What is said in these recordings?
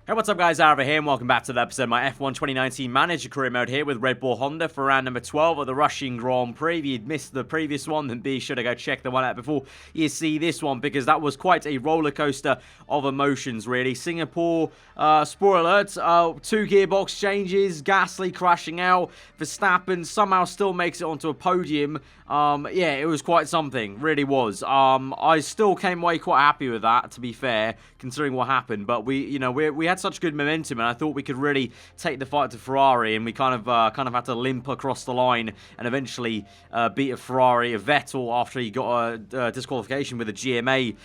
Hey, what's up guys, aarava here and welcome back to the episode of my F1 2019 Manager Career Mode here with Red Bull Honda for round number 12 of the Russian Grand Prix. If you'd missed the previous one, then be sure to go check the one out before you see this one, because that was quite a roller coaster of emotions really. Singapore, spoiler alert, 2 gearbox changes, Gasly crashing out, Verstappen somehow still makes it onto a podium. Yeah, it was quite something, really was. I still came away quite happy with that, to be fair, considering what happened, but we had such good momentum, and I thought we could really take the fight to Ferrari, and we kind of had to limp across the line and eventually beat a Vettel after he got a disqualification with a GMA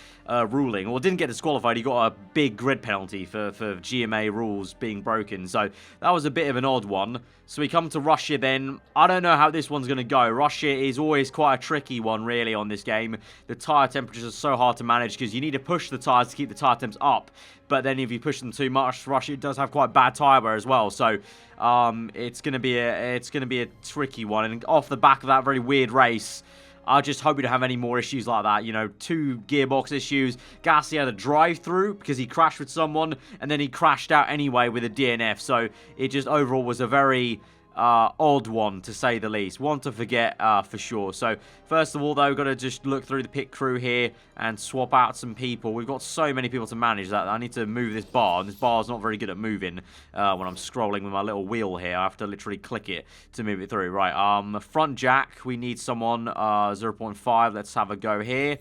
ruling. Well, didn't get disqualified, he got a big grid penalty for GMA rules being broken, so that was a bit of an odd one. So we come to Russia then. I don't know how this one's going to go. Russia is always quite a tricky one, really, on this game. The tyre temperatures are so hard to manage because you need to push the tyres to keep the tyre temps up. But then if you push them too much, Russia does have quite bad tyre wear as well. So it's going to be a tricky one. And off the back of that very weird race, I just hope we don't have any more issues like that. You know, 2 gearbox issues. Gasly had a drive-through because he crashed with someone, and then he crashed out anyway with a DNF. So it just overall was a very odd one, to say the least. One to forget for sure. So first of all, though, got to just look through the pit crew here and swap out some people. We've got so many people to manage that I need to move this bar, and this bar is not very good at moving when I'm scrolling with my little wheel here. I have to literally click it to move it through. Right, front jack, we need someone 0.5. Let's have a go here.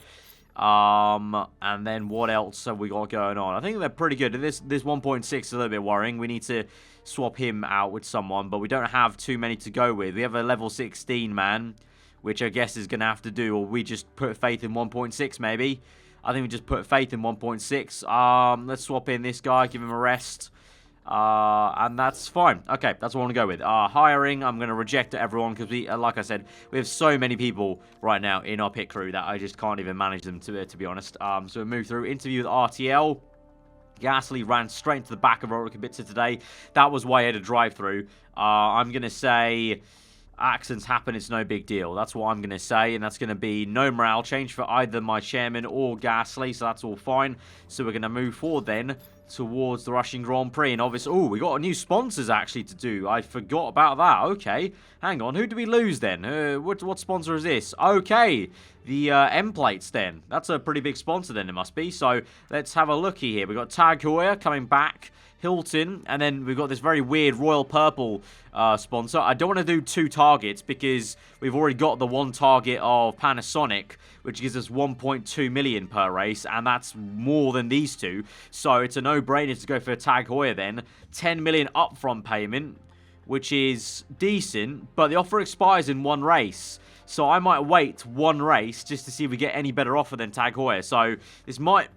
And then what else have we got going on? I think they're pretty good. This 1.6 is a little bit worrying. We need to swap him out with someone, but we don't have too many to go with. We have a level 16 man, which I guess is going to have to do, or we just put faith in 1.6 maybe. I think we just put faith in 1.6. Let's swap in this guy, give him a rest. And that's fine. Okay, that's what I want to go with. Hiring, I'm going to reject everyone because we, like I said, we have so many people right now in our pit crew that I just can't even manage them, to be honest. So we move through. Interview with RTL. Gasly ran straight into the back of Roller Kubica today. That was why he had a drive-through. I'm going to say accidents happen, it's no big deal. That's what I'm going to say, and that's going to be no morale change for either my chairman or Gasly, so that's all fine. So we're going to move forward then towards the Russian Grand Prix, and obviously, oh, we got a new sponsors actually to do. I forgot about that. Okay, hang on, who do we lose then? What sponsor is this? Okay, the M plates then. That's a pretty big sponsor then, it must be. So let's have a looky here. We got Tag Heuer coming back, Hilton, and then we've got this very weird royal purple sponsor. I don't want to do 2 targets because we've already got the 1 target of Panasonic, which gives us 1.2 million per race, and that's more than these 2. So it's a no-brainer to go for a Tag Heuer then. 10 million upfront payment, which is decent, but the offer expires in 1 race. So I might wait 1 race just to see if we get any better offer than Tag Heuer. So this might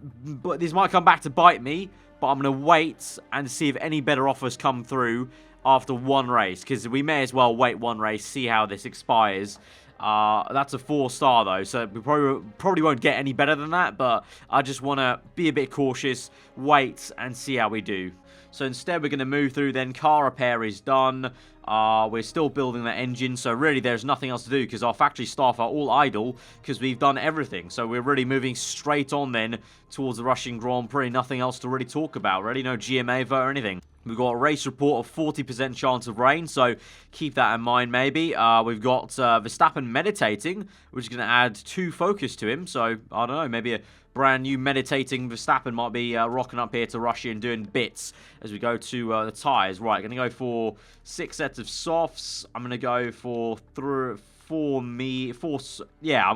come back to bite me, but I'm going to wait and see if any better offers come through after 1 race, because we may as well wait 1 race, see how this expires. That's a 4-star though, so we probably won't get any better than that, but I just want to be a bit cautious, wait and see how we do. So instead we're going to move through then. Car repair is done. We're still building that engine, so really there's nothing else to do because our factory staff are all idle because we've done everything. So we're really moving straight on then towards the Russian Grand Prix. Nothing else to really talk about, really. No GMA vote or anything. We've got a race report of 40% chance of rain, so keep that in mind maybe. We've got Verstappen meditating, which is going to add 2 focus to him. So, I don't know, maybe a brand new meditating Verstappen might be rocking up here to Russia and doing bits as we go to the tyres. Right, going to go for 6 sets of softs. I'm going to go for I'm going to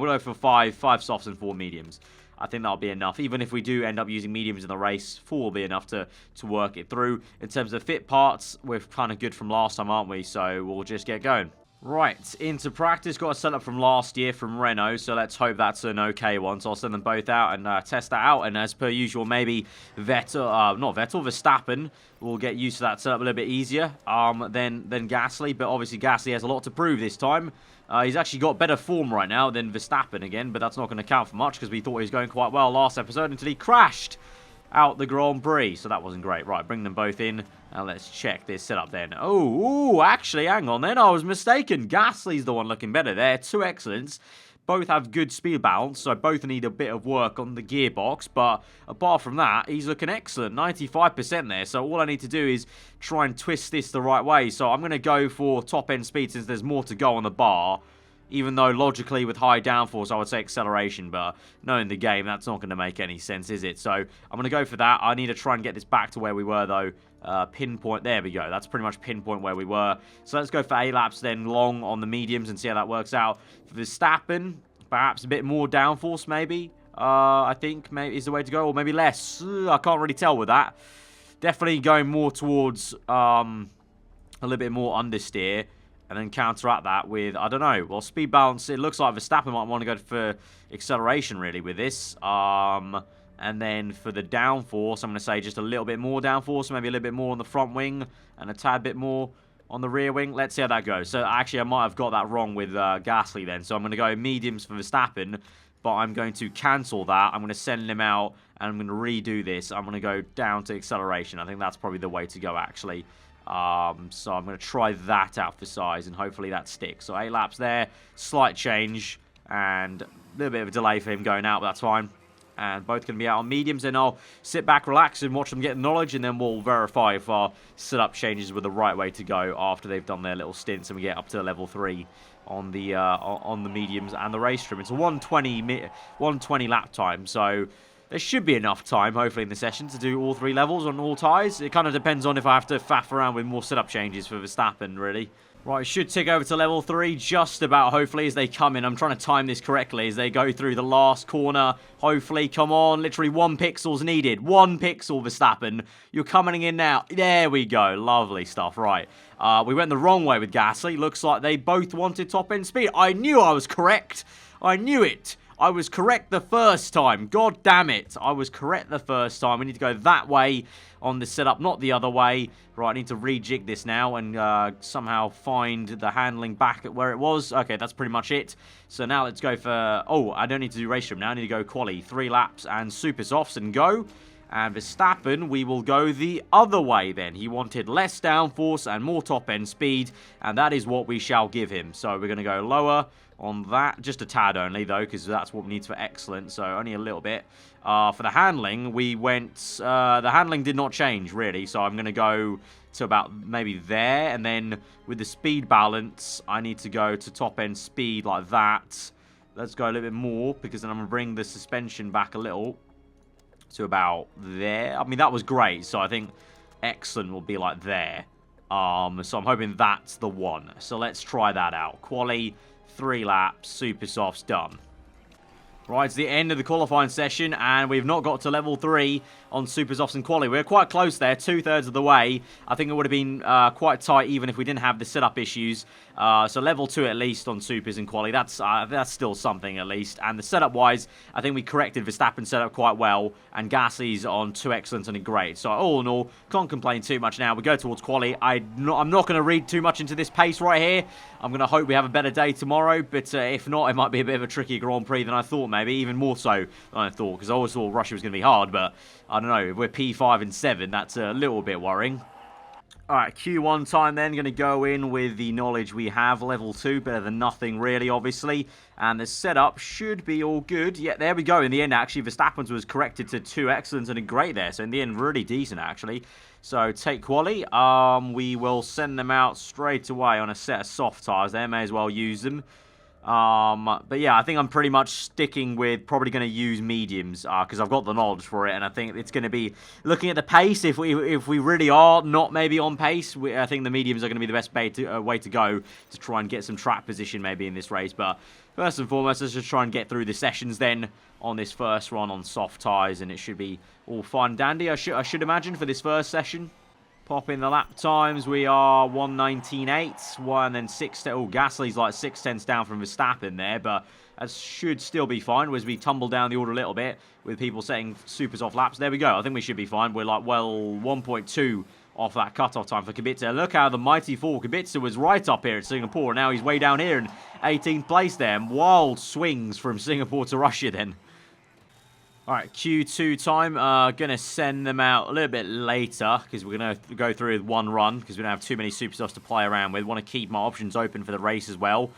go for 5 softs and 4 mediums. I think that'll be enough. Even if we do end up using mediums in the race, 4 will be enough to work it through. In terms of fit parts, we're kind of good from last time, aren't we? So we'll just get going. Right, into practice. Got a setup from last year from Renault, so let's hope that's an okay one. So I'll send them both out and test that out. And as per usual, maybe Verstappen will get used to that setup a little bit easier than Gasly. But obviously Gasly has a lot to prove this time. He's actually got better form right now than Verstappen again, but that's not going to count for much because we thought he was going quite well last episode until he crashed out the Grand Prix, so that wasn't great. Right, bring them both in, and let's check this setup then. Oh, actually, hang on then, I was mistaken. Gasly's the one looking better there. 2 excellents. Both have good speed balance, so both need a bit of work on the gearbox. But apart from that, he's looking excellent. 95% there. So all I need to do is try and twist this the right way. So I'm going to go for top-end speed since there's more to go on the bar. Even though logically with high downforce I would say acceleration, but knowing the game, that's not going to make any sense, is it? So I'm going to go for that. I need to try and get this back to where we were though. Pinpoint, there we go. That's pretty much pinpoint where we were. So let's go for 8 laps then long on the mediums and see how that works out. For Verstappen, perhaps a bit more downforce maybe. I think maybe is the way to go, or maybe less. I can't really tell with that. Definitely going more towards a little bit more understeer. And then counteract that with, I don't know, well, speed balance, it looks like Verstappen might want to go for acceleration, really, with this. And then for the downforce, I'm going to say just a little bit more downforce, maybe a little bit more on the front wing, and a tad bit more on the rear wing. Let's see how that goes. So, actually, I might have got that wrong with Gasly then. So, I'm going to go mediums for Verstappen, but I'm going to cancel that. I'm going to send him out, and I'm going to redo this. I'm going to go down to acceleration. I think that's probably the way to go, actually. So I'm going to try that out for size, and hopefully that sticks. So 8 laps there, slight change, and a little bit of a delay for him going out, but that's fine. And both going to be out on mediums, and I'll sit back, relax, and watch them get knowledge, and then we'll verify if our setup changes were the right way to go after they've done their little stints, and we get up to level 3 on the mediums and the race trim. It's a 120 lap time, so there should be enough time, hopefully, in the session to do all 3 levels on all tyres. It kind of depends on if I have to faff around with more setup changes for Verstappen, really. Right, it should tick over to level 3 just about, hopefully, as they come in. I'm trying to time this correctly as they go through the last corner. Hopefully, come on, literally 1 pixel's needed. 1 pixel, Verstappen. You're coming in now. There we go. Lovely stuff. Right, we went the wrong way with Gasly. Looks like they both wanted top-end speed. I knew I was correct. I knew it. I was correct the first time. God damn it. I was correct the first time. We need to go that way on the setup, not the other way. Right, I need to rejig this now and somehow find the handling back at where it was. Okay, that's pretty much it. So now let's go for... Oh, I don't need to do race trim now. I need to go quali. 3 laps and super softs and go. And Verstappen, we will go the other way then. He wanted less downforce and more top-end speed, and that is what we shall give him. So we're going to go lower on that. Just a tad only, though, because that's what we need for excellent, so only a little bit. For the handling, we went... the handling did not change, really, so I'm going to go to about maybe there, and then with the speed balance, I need to go to top-end speed like that. Let's go a little bit more, because then I'm going to bring the suspension back a little to about there. I mean, that was great, so I think excellent will be like there. So I'm hoping that's the one. So let's try that out. Quali, 3 laps, super softs, done. Right, it's the end of the qualifying session, and we've not got to level 3 on super softs and quali. We're quite close there, 2/3 of the way. I think it would have been quite tight even if we didn't have the setup issues. So level 2 at least on supers and quali. That's still something at least. And the setup-wise, I think we corrected Verstappen's setup quite well, and Gasly's on 2 excellent and a great. So all in all, can't complain too much now. We go towards quali. I'm not going to read too much into this pace right here. I'm going to hope we have a better day tomorrow, but if not, it might be a bit of a trickier Grand Prix than I thought, maybe. Even more so than I thought, because I always thought Russia was going to be hard, but I don't know. If we're P5 and 7, that's a little bit worrying. Alright, Q1 time then. Going to go in with the knowledge we have. Level 2, better than nothing, really, obviously. And the setup should be all good. Yeah, there we go. In the end, actually, Verstappen's was corrected to 2 excellents and a great there. So in the end, really decent, actually. So take quali. We will send them out straight away on a set of soft tyres there. May as well use them. But yeah, I think I'm pretty much sticking with probably going to use mediums because I've got the knowledge for it, and I think it's going to be looking at the pace. If we really are not maybe on pace, I think the mediums are going to be the best way to go to try and get some track position maybe in this race. But first and foremost, let's just try and get through the sessions then on this first run on soft tyres, and it should be all fun and dandy. I should imagine for this first session. Pop in the lap times. We are 1:19.8. And then 6. Oh, Gasly's like 6/10 down from Verstappen there, but that should still be fine as we tumble down the order a little bit with people setting super soft laps. There we go. I think we should be fine. We're like, well, 1.2 off that cutoff time for Kubica. Look how the mighty fall. Kubica was right up here at Singapore, and now he's way down here in 18th place there. And wild swings from Singapore to Russia then. Alright, Q2 time. Going to send them out a little bit later because we're going to go through with one run because we don't have too many super softs to play around with. Want to keep my options open for the race as well.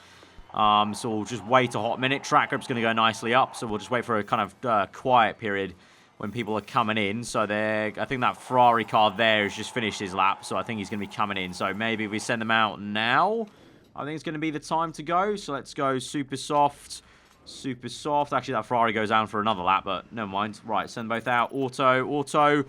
So we'll just wait a hot minute. Track grip's going to go nicely up, so we'll just wait for a kind of quiet period when people are coming in. So I think that Ferrari car there has just finished his lap, so I think he's going to be coming in. So maybe if we send them out now, I think it's going to be the time to go. So let's go super soft. Super soft. Actually, that Ferrari goes down for another lap, but never mind. Right, send both out. Auto.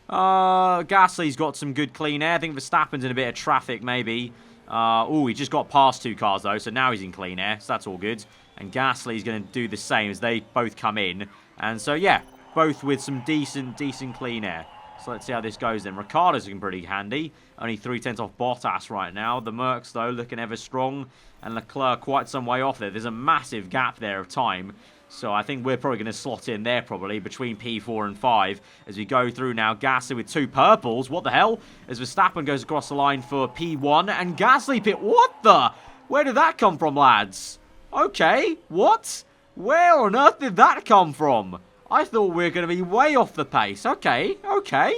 Gasly's got some good clean air. I think Verstappen's in a bit of traffic, maybe. He just got past 2 cars, though, so now he's in clean air, so that's all good. And Gasly's going to do the same as they both come in. And so, yeah, both with some decent clean air. So let's see how this goes then. Ricciardo's looking pretty handy. Only 3/10 off Bottas right now. The Mercs, though, looking ever strong. And Leclerc quite some way off there. There's a massive gap there of time. So I think we're probably going to slot in there probably between P4 and 5 as we go through now. Gasly with 2 purples. What the hell? As Verstappen goes across the line for P1 and Gasly pit. What the? Where did that come from, lads? Okay, what? Where on earth did that come from? I thought we were going to be way off the pace. Okay,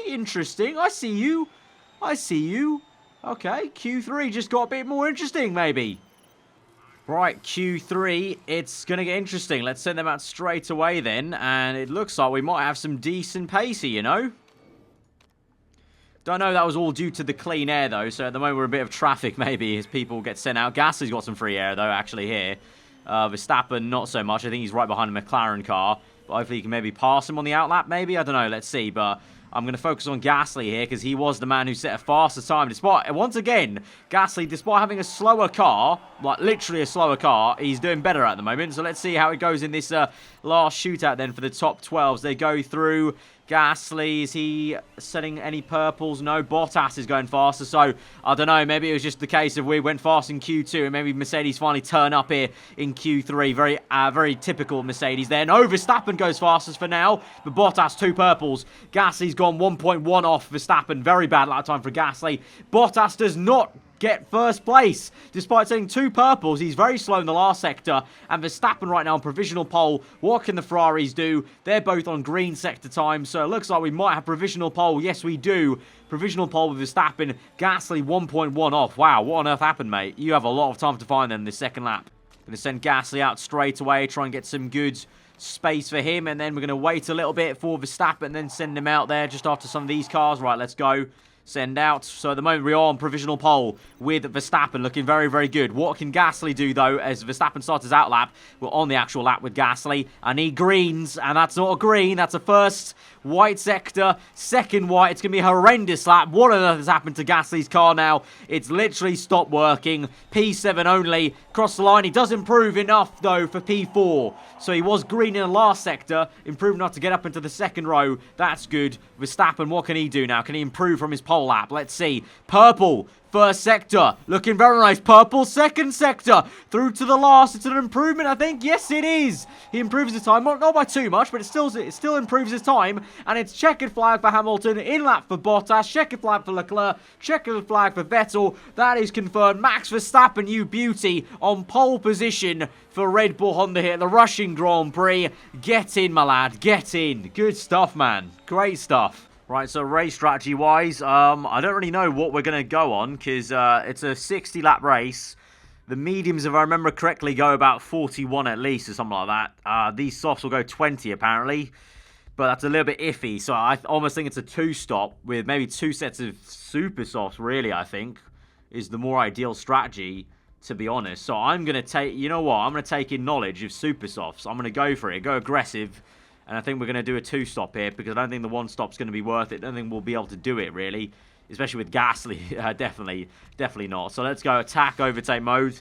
interesting. I see you. Okay, Q3 just got a bit more interesting, maybe. Right, Q3, it's going to get interesting. Let's send them out straight away then. And it looks like we might have some decent pace here, you know? Don't know that was all due to the clean air, though. So at the moment, we're a bit of traffic, maybe, as people get sent out. Gasly's got some free air, though, actually, here. Verstappen, not so much. I think he's right behind a McLaren car. But hopefully, he can maybe pass him on the outlap, maybe? I don't know. Let's see. But I'm going to focus on Gasly here because he was the man who set a faster time. Despite, once again, Gasly, despite having a slower car, like literally a slower car, he's doing better at the moment. So let's see how it goes in this last shootout then for the top 12s. They go through. Gasly, is he setting any purples? No, Bottas is going faster. So, I don't know, maybe it was just the case of we went fast in Q2 and maybe Mercedes finally turn up here in Q3. Very typical Mercedes there. No, Verstappen goes fastest for now, but Bottas 2 purples. Gasly's gone 1.1 off Verstappen. Very bad lap time for Gasly. Bottas does not get first place. Despite saying 2 purples, he's very slow in the last sector. And Verstappen right now on provisional pole. What can the Ferraris do? They're both on green sector time, so it looks like we might have provisional pole. Yes, we do. Provisional pole with Verstappen. Gasly 1.1 off. Wow, what on earth happened, mate? You have a lot of time to find them this second lap. Going to send Gasly out straight away, try and get some good space for him, and then we're going to wait a little bit for Verstappen and then send him out there just after some of these cars. Right, let's go. Send out. So at the moment we are on provisional pole with Verstappen looking very good. What can Gasly do though as Verstappen starts his out lap? We're on the actual lap with Gasly. I need greens and that's not a green. That's a first white sector. Second white. It's going to be a horrendous lap. What on earth has happened to Gasly's car now? It's literally stopped working. P7 only. Cross the line. He does improve enough though for P4. So he was green in the last sector. Improved enough to get up into the second row. That's good. Verstappen, what can he do now? Can he improve from his pole lap? Let's see. Purple. First sector, looking very nice. Purple, second sector, through to the last. It's an improvement, I think. Yes, it is. He improves his time, not by too much, but it still improves his time. And it's checkered flag for Hamilton, in lap for Bottas, checkered flag for Leclerc, checkered flag for Vettel. That is confirmed. Max Verstappen, you beauty, on pole position for Red Bull Honda here at the Russian Grand Prix. Get in, my lad, get in. Good stuff, man. Great stuff. Right, so race strategy-wise, I don't really know what we're going to go on, because it's a 60-lap race. The mediums, if I remember correctly, go about 41 at least, or something like that. These softs will go 20, apparently, but that's a little bit iffy. So I almost think it's a 2-stop, with maybe 2 sets of super softs, really, I think, is the more ideal strategy, to be honest. So I'm going to take, you know what, I'm going to take in knowledge of super softs. I'm going to go for it, go aggressive. And I think we're going to do a 2-stop here because I don't think the 1-stop's going to be worth it. I don't think we'll be able to do it, really. Especially with Gasly. Definitely not. So let's go attack, overtake mode.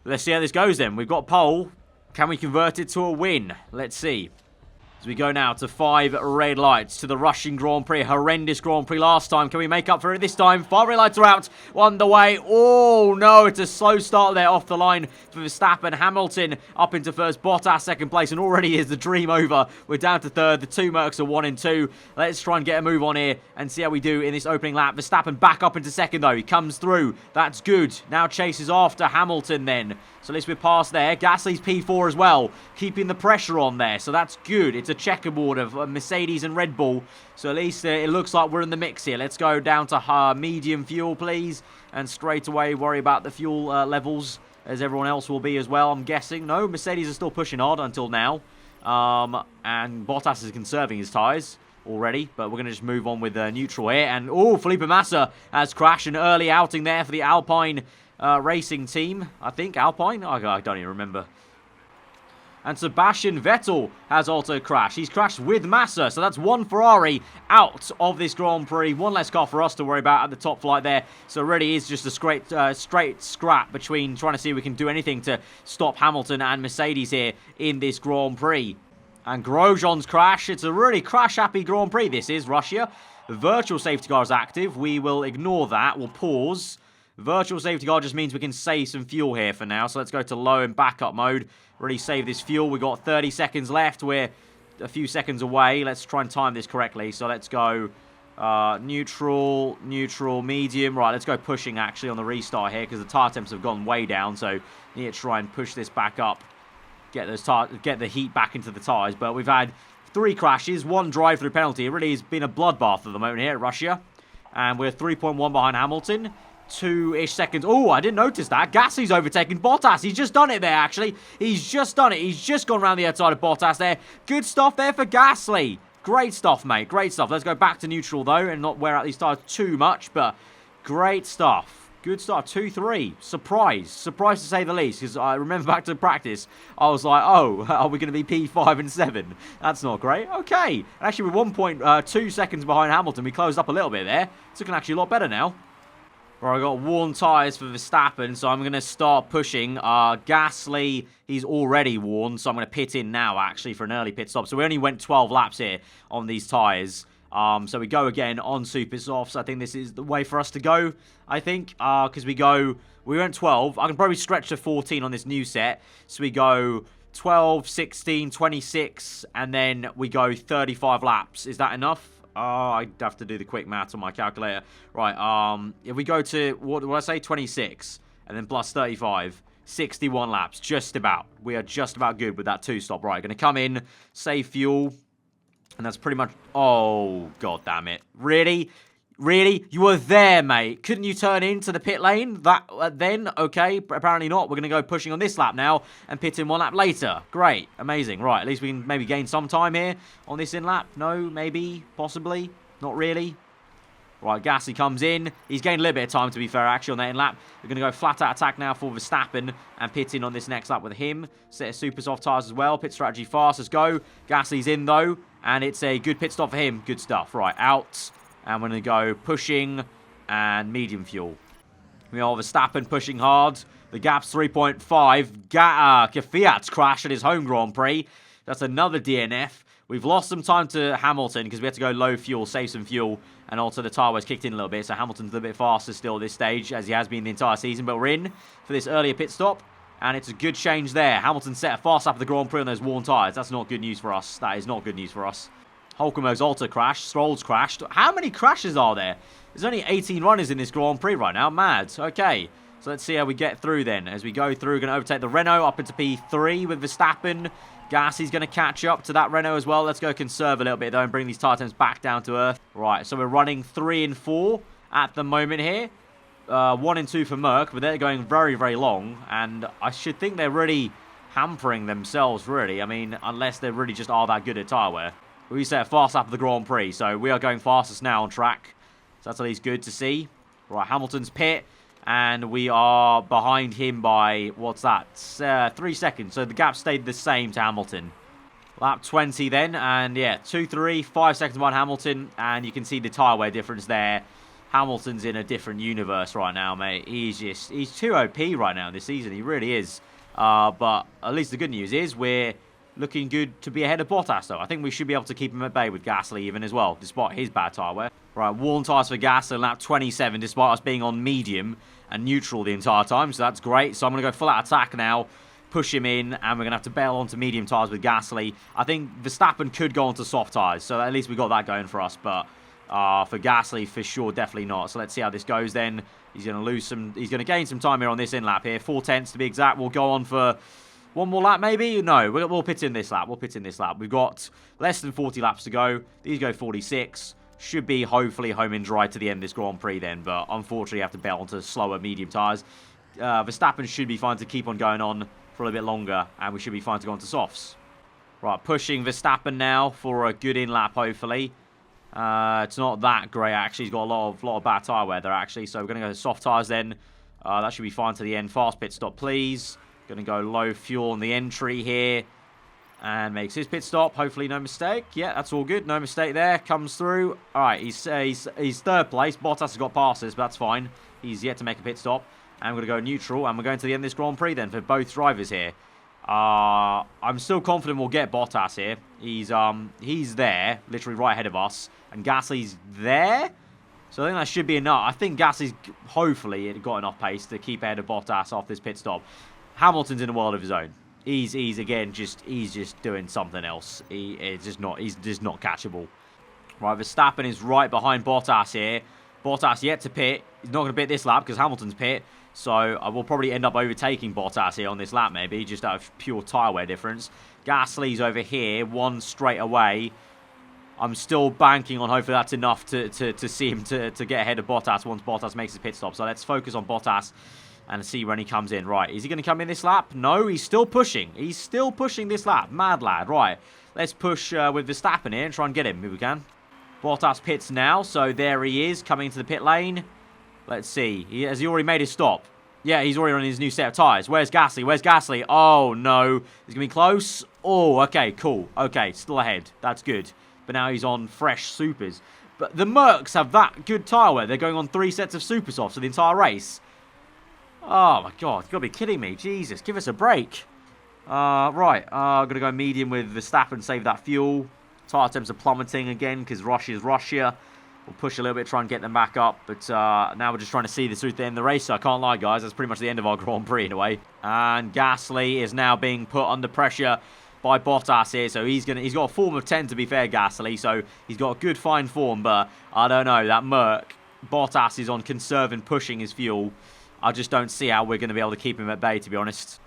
Let's see how this goes then. We've got pole. Can we convert it to a win? Let's see. As we go now to 5 red lights to the Russian Grand Prix. Horrendous Grand Prix last time. Can we make up for it this time? 5 red lights are out. On the way. Oh, no. It's a slow start there off the line for Verstappen. Hamilton up into first. Bottas second place. And already is the dream over. We're down to third. The 2 Mercs are 1 and 2. Let's try and get a move on here and see how we do in this opening lap. Verstappen back up into second, though. He comes through. That's good. Now chases after Hamilton then. So at least we're past there. Gasly's P4 as well. Keeping the pressure on there. So that's good. It's a checkerboard of Mercedes and Red Bull. So at least it looks like we're in the mix here. Let's go down to medium fuel, please. And straight away worry about the fuel levels. as everyone else will be as well, I'm guessing. No, Mercedes is still pushing hard until now. And Bottas is conserving his tyres already, but we're going to just move on with neutral here. And, oh, Felipe Massa has crashed. An early outing there for the Alpine racing team. I think Alpine? I don't even remember. And Sebastian Vettel has also crashed. He's crashed with Massa, so that's one Ferrari out of this Grand Prix. One less car for us to worry about at the top flight there. So it really is just a straight scrap between trying to see if we can do anything to stop Hamilton and Mercedes here in this Grand Prix. And Grosjean's crash. It's a really crash-happy Grand Prix, this is, Russia. The virtual safety car is active. We will ignore that. We'll pause. Virtual safety car just means we can save some fuel here for now. So let's go to low and backup mode. Really save this fuel. We've got 30 seconds left. We're a few seconds away. Let's try and time this correctly. So let's go neutral, medium. Right, let's go pushing actually on the restart here because the tyre temps have gone way down. So need to try and push this back up. Get the heat back into the tyres. But we've had 3 crashes, 1 drive-through penalty. It really has been a bloodbath at the moment here at Russia. And we're 3.1 behind Hamilton. 2-ish seconds. Oh, I didn't notice that. Gasly's overtaken Bottas. He's just done it there, actually. He's just done it. He's just gone around the outside of Bottas there. Good stuff there for Gasly. Great stuff, mate. Great stuff. Let's go back to neutral, though, and not wear out these tyres too much, but great stuff. Good start. 2-3. Surprise. Surprise to say the least, because I remember back to practice, I was like, oh, are we going to be P5 and 7? That's not great. Okay. Actually, we're 1.2 seconds behind Hamilton. We closed up a little bit there. It's looking actually a lot better now. Right, I've got worn tyres for Verstappen, so I'm going to start pushing. Gasly, he's already worn, so I'm going to pit in now, actually, for an early pit stop. So we only went 12 laps here on these tyres. So we go again on super softs. I think this is the way for us to go, I think, because we went 12. I can probably stretch to 14 on this new set. So we go 12, 16, 26, and then we go 35 laps. Is that enough? I'd have to do the quick maths on my calculator. Right, if we go to, what did I say, 26, and then plus 35, 61 laps, just about. We are just about good with that 2-stop. Right, going to come in, save fuel, and that's pretty much, oh, god damn it. Really? Really? You were there, mate. Couldn't you turn into the pit lane then? Okay, apparently not. We're going to go pushing on this lap now and pit in 1 lap later. Great. Amazing. Right, at least we can maybe gain some time here on this in lap. No, maybe, possibly. Not really. Right, Gasly comes in. He's gained a little bit of time, to be fair, actually, on that in lap. We're going to go flat out attack now for Verstappen and pit in on this next lap with him. Set of super soft tyres as well. Pit strategy fast. Let's go. Gasly's in, though, and it's a good pit stop for him. Good stuff. Right, out. And we're going to go pushing and medium fuel. We have Verstappen pushing hard. The gap's 3.5. Kvyat's crashed at his home Grand Prix. That's another DNF. We've lost some time to Hamilton because we had to go low fuel, save some fuel. And also the tyre was kicked in a little bit. So Hamilton's a little bit faster still at this stage, as he has been the entire season. But we're in for this earlier pit stop. And it's a good change there. Hamilton set a fast lap of the Grand Prix on those worn tyres. That's not good news for us. That is not good news for us. Hulkenberg's also crashed. Stroll's crashed. How many crashes are there? There's only 18 runners in this Grand Prix right now. Mad. Okay. So let's see how we get through then. As we go through, going to overtake the Renault up into P3 with Verstappen. Gasly's going to catch up to that Renault as well. Let's go conserve a little bit though and bring these tyre temps back down to earth. Right, so we're running 3 and 4 at the moment here. 1 and 2 for Merc, but they're going very, very long. And I should think they're really hampering themselves, really. I mean, unless they really just are that good at tyre wear. We set a fast lap of the Grand Prix, so we are going fastest now on track. So that's at least good to see. Right, Hamilton's pit, and we are behind him by, what's that, 3 seconds. So the gap stayed the same to Hamilton. Lap 20 then, and yeah, 2-3, 5 seconds behind Hamilton, and you can see the tyre wear difference there. Hamilton's in a different universe right now, mate. He's too OP right now this season, he really is. But at least the good news is we're looking good to be ahead of Bottas, though. I think we should be able to keep him at bay with Gasly even as well, despite his bad tyre wear. Right, worn tyres for Gasly, lap 27, despite us being on medium and neutral the entire time, so that's great. So I'm going to go full out attack now, push him in, and we're going to have to bail onto medium tyres with Gasly. I think Verstappen could go onto soft tyres, so at least we got that going for us, but for Gasly, for sure, definitely not. So let's see how this goes then. He's going to gain some time here on this in lap here, 4/10 to be exact. We'll go on for 1 more lap, maybe? No, we'll pit in this lap. We've got less than 40 laps to go. These go 46. Should be, hopefully, home and dry to the end of this Grand Prix then. But unfortunately, you have to bail onto slower medium tyres. Verstappen should be fine to keep on going on for a little bit longer, and we should be fine to go on to softs. Right, pushing Verstappen now for a good in-lap, hopefully. It's not that great, actually. He's got a lot of bad tyre wear there, actually. So we're going to go to soft tyres then. That should be fine to the end. Fast pit stop, please. Going to go low fuel on the entry here. And makes his pit stop. Hopefully no mistake. Yeah, that's all good. No mistake there. Comes through. All right, he's third place. Bottas has got past us, but that's fine. He's yet to make a pit stop. And we're going to go neutral. And we're going to the end of this Grand Prix then for both drivers here. I'm still confident we'll get Bottas here. He's there, literally right ahead of us. And Gasly's there. So I think that should be enough. I think Gasly's hopefully got enough pace to keep ahead of Bottas off this pit stop. Hamilton's in a world of his own. He's just doing something else. He's just not catchable. Right, Verstappen is right behind Bottas here. Bottas yet to pit. He's not going to pit this lap because Hamilton's pit. So I will probably end up overtaking Bottas here on this lap maybe, just out of pure tyre wear difference. Gasly's over here, one straight away. I'm still banking on hopefully that's enough to see him to get ahead of Bottas once Bottas makes his pit stop. So let's focus on Bottas and see when he comes in. Right, is he going to come in this lap? No, he's still pushing. He's still pushing this lap. Mad lad. Right, let's push with Verstappen here and try and get him if we can. Bottas pits now, so there he is coming into the pit lane. Let's see. Has he already made his stop? Yeah, he's already on his new set of tyres. Where's Gasly? Where's Gasly? Oh, no. He's going to be close. Oh, okay, cool. Okay, still ahead. That's good. But now he's on fresh supers. But the Mercs have that good tyre wear. They're going on 3 sets of super softs for the entire race. Oh, my God. You've got to be kidding me. Jesus, give us a break. Right, I'm going to go medium with Verstappen, save that fuel. Tyre temps are plummeting again because Russia's Russia. We'll push a little bit, try and get them back up. But now we're just trying to see this through the end of the race. So I can't lie, guys. That's pretty much the end of our Grand Prix in a way. And Gasly is now being put under pressure by Bottas here. So he's got a form of 10, to be fair, Gasly. So he's got a good, fine form. But I don't know. That Merc, Bottas is on conserving, pushing his fuel. I just don't see how we're going to be able to keep him at bay, to be honest.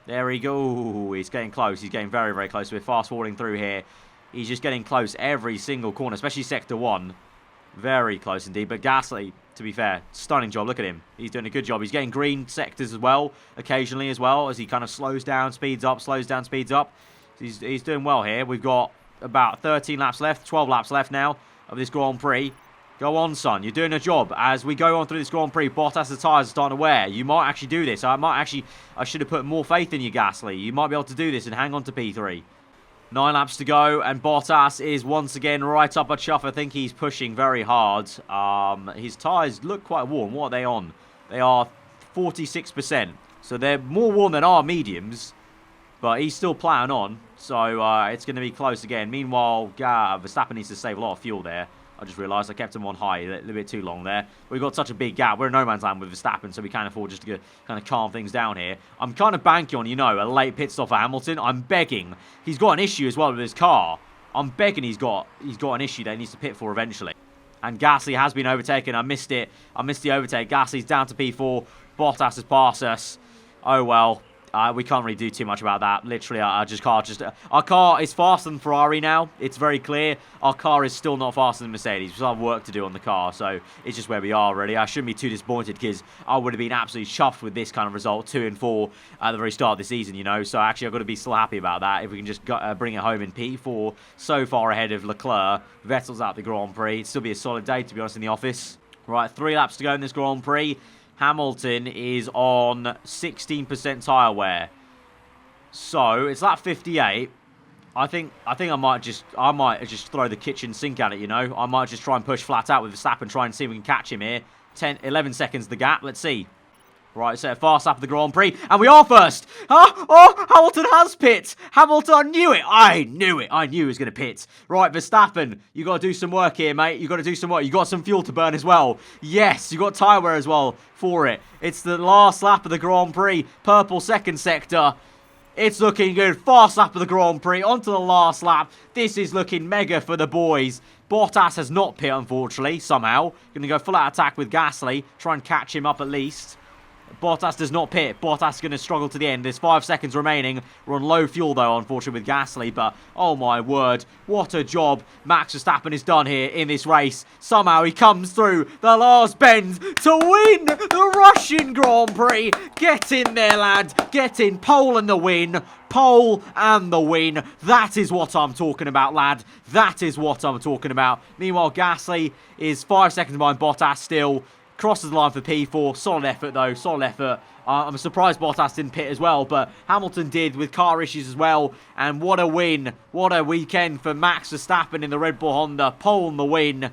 There we go. He's getting close. He's getting very, very close. We're fast-forwarding through here. He's just getting close every single corner, especially Sector 1. Very close indeed. But Gasly, to be fair, stunning job. Look at him. He's doing a good job. He's getting green sectors as well, occasionally as well, as he kind of slows down, speeds up, slows down, speeds up. He's doing well here. We've got about 13 laps left, 12 laps left now of this Grand Prix. Go on, son. You're doing a job. As we go on through this Grand Prix, Bottas' tyres are starting to wear. You might actually do this. I should have put more faith in you, Gasly. You might be able to do this and hang on to P3. 9 laps to go, and Bottas is once again right up a chuff. I think he's pushing very hard. His tyres look quite warm. What are they on? They are 46%. So they're more warm than our mediums, but he's still plowing on. So it's going to be close again. Meanwhile, Verstappen needs to save a lot of fuel there. I just realised I kept him on high a little bit too long there. We've got such a big gap. We're in no man's land with Verstappen, so we can't afford just to kind of calm things down here. I'm kind of banking on, a late pit stop for Hamilton. I'm begging. He's got an issue as well with his car. I'm begging he's got an issue that he needs to pit for eventually. And Gasly has been overtaken. I missed it. I missed the overtake. Gasly's down to P4. Bottas has passed us. Oh, well. We can't really do too much about that. Literally, our car is faster than Ferrari now. It's very clear. Our car is still not faster than Mercedes. We still have work to do on the car, so it's just where we are, really. I shouldn't be too disappointed because I would have been absolutely chuffed with this kind of result, 2 and 4 at the very start of the season, So actually, I've got to be still happy about that. If we can just bring it home in P4, so far ahead of Leclerc. Vettel's out the Grand Prix. It'd still be a solid day, to be honest, in the office. Right, 3 laps to go in this Grand Prix. Hamilton is on 16% tyre wear. So, it's lap 58. I think I might just throw the kitchen sink at it, I might just try and push flat out with Verstappen, try and see if we can catch him here. 11 seconds the gap. Let's see. Right, so fast lap of the Grand Prix, and we are first. Huh? Oh, Hamilton has pit. Hamilton, I knew it. I knew he was going to pit. Right, Verstappen, you got to do some work here, mate. You got to do some work. You got some fuel to burn as well. Yes, you got tyre wear as well for it. It's the last lap of the Grand Prix. Purple second sector. It's looking good. Fast lap of the Grand Prix. Onto the last lap. This is looking mega for the boys. Bottas has not pit, unfortunately, somehow. Going to go full out attack with Gasly. Try and catch him up at least. Bottas does not pit. Bottas is going to struggle to the end. There's 5 seconds remaining. We're on low fuel, though, unfortunately, with Gasly. But, oh my word, what a job Max Verstappen has done here in this race. Somehow he comes through the last bend to win the Russian Grand Prix. Get in there, lad. Get in. Pole and the win. Pole and the win. That is what I'm talking about, lad. That is what I'm talking about. Meanwhile, Gasly is 5 seconds behind Bottas still. Crosses the line for P4. Solid effort, though. Solid effort. I'm surprised Bottas didn't pit as well, but Hamilton did with car issues as well. And what a win. What a weekend for Max Verstappen in the Red Bull Honda. Pole and the win.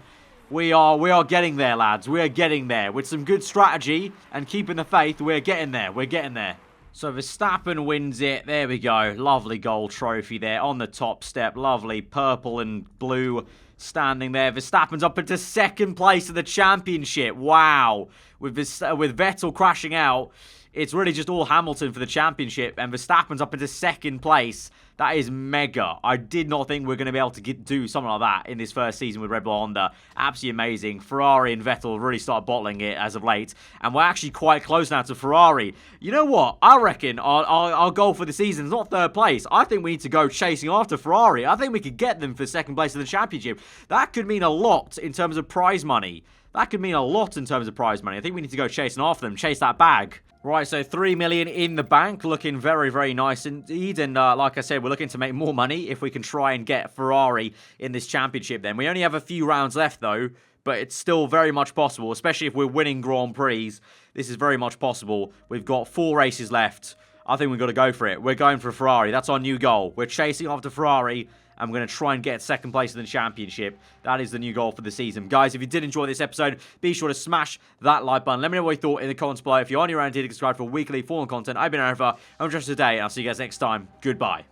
We are getting there, lads. We are getting there. With some good strategy and keeping the faith, we're getting there. We're getting there. So Verstappen wins it. There we go. Lovely gold trophy there on the top step. Lovely purple and blue standing there. Verstappen's up into second place of the championship. Wow. With Vettel crashing out, it's really just all Hamilton for the championship, and Verstappen's up into second place. That is mega. I did not think we were going to be able to do something like that in this first season with Red Bull Honda. Absolutely amazing. Ferrari and Vettel really started bottling it as of late, and we're actually quite close now to Ferrari. You know what? I reckon our goal for the season is not third place. I think we need to go chasing after Ferrari. I think we could get them for second place of the championship. That could mean a lot in terms of prize money. That could mean a lot in terms of prize money. I think we need to go chasing after them, chase that bag. Right, so 3 million in the bank, looking very, very nice indeed. And like I said, we're looking to make more money if we can try and get Ferrari in this championship then. We only have a few rounds left though, but it's still very much possible, especially if we're winning Grand Prix. This is very much possible. We've got 4 races left. I think we've got to go for it. We're going for Ferrari. That's our new goal. We're chasing after Ferrari. I'm going to try and get second place in the championship. That is the new goal for the season. Guys, if you did enjoy this episode, be sure to smash that like button. Let me know what you thought in the comments below. If you're on your own, subscribe for weekly formal content. I've been aarava. I'm just today. I'll see you guys next time. Goodbye.